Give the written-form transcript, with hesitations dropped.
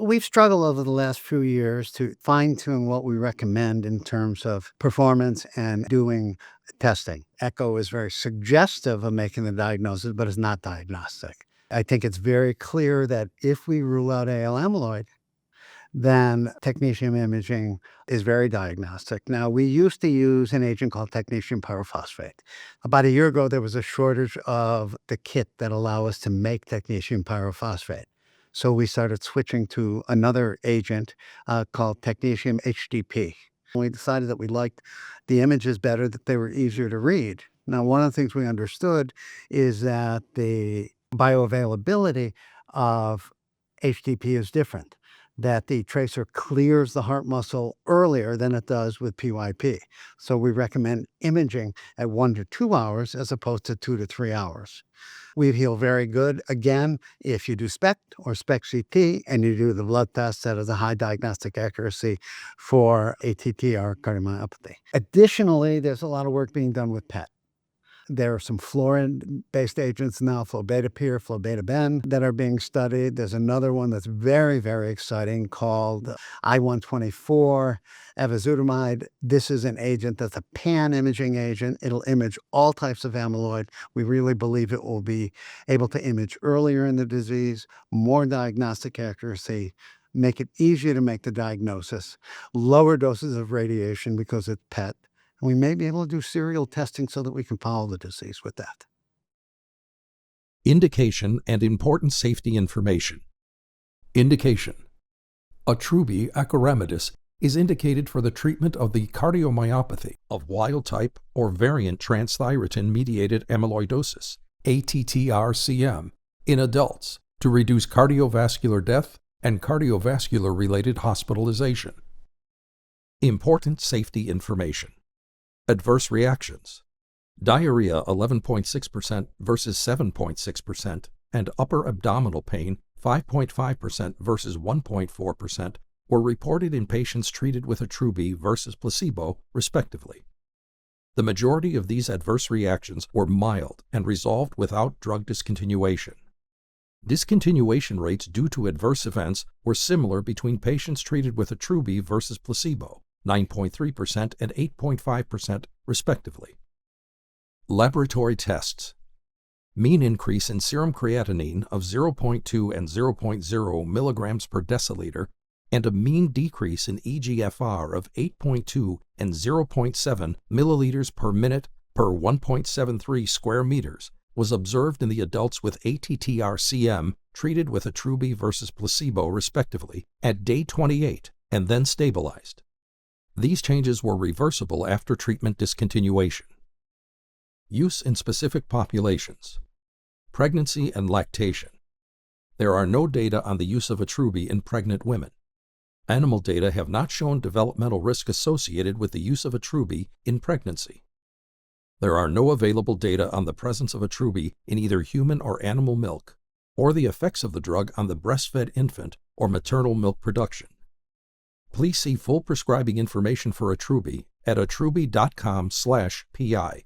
we've struggled over the last few years to fine-tune what we recommend in terms of performance and doing testing. Echo is very suggestive of making the diagnosis, but it's not diagnostic. I think it's very clear that if we rule out AL amyloid, then technetium imaging is very diagnostic. Now, we used to use an agent called technetium pyrophosphate. About a year ago, there was a shortage of the kit that allow us to make technetium pyrophosphate. So we started switching to another agent called technetium HDP. We decided that we liked the images better, that they were easier to read. Now, one of the things we understood is that the bioavailability of HDP is different, that the tracer clears the heart muscle earlier than it does with PYP. So we recommend imaging at 1 to 2 hours as opposed to 2 to 3 hours. We feel very good, again, if you do SPECT or SPECT-CT and you do the blood test that has a high diagnostic accuracy for ATTR cardiomyopathy. Additionally, there's a lot of work being done with PET. There are some fluorine-based agents now, florbetapir, florbetaben, that are being studied. There's another one that's very, very exciting called I-124, evazutamide. This is an agent that's a pan-imaging agent. It'll image all types of amyloid. We really believe it will be able to image earlier in the disease, more diagnostic accuracy, make it easier to make the diagnosis, lower doses of radiation because it's PET. And we may be able to do serial testing so that we can follow the disease with that. Indication and important safety information. Indication. Attruby acoramidis is indicated for the treatment of the cardiomyopathy of wild-type or variant transthyretin-mediated amyloidosis, ATTR-CM, in adults to reduce cardiovascular death and cardiovascular-related hospitalization. Important safety information. Adverse reactions. Diarrhea 11.6% versus 7.6%, and upper abdominal pain 5.5% versus 1.4% were reported in patients treated with Attruby versus placebo, respectively. The majority of these adverse reactions were mild and resolved without drug discontinuation. Discontinuation rates due to adverse events were similar between patients treated with Attruby versus placebo, 9.3% and 8.5%, respectively. Laboratory tests. Mean increase in serum creatinine of 0.2 and 0.0 milligrams per deciliter, and a mean decrease in eGFR of 8.2 and 0.7 milliliters per minute per 1.73 square meters was observed in the adults with ATTR-CM treated with Attruby versus placebo, respectively, at day 28 and then stabilized. These changes were reversible after treatment discontinuation. Use in specific populations. Pregnancy and lactation. There are no data on the use of Attruby in pregnant women. Animal data have not shown developmental risk associated with the use of Attruby in pregnancy. There are no available data on the presence of Attruby in either human or animal milk, or the effects of the drug on the breastfed infant or maternal milk production. Please see full prescribing information for Attruby at attruby.com/PI.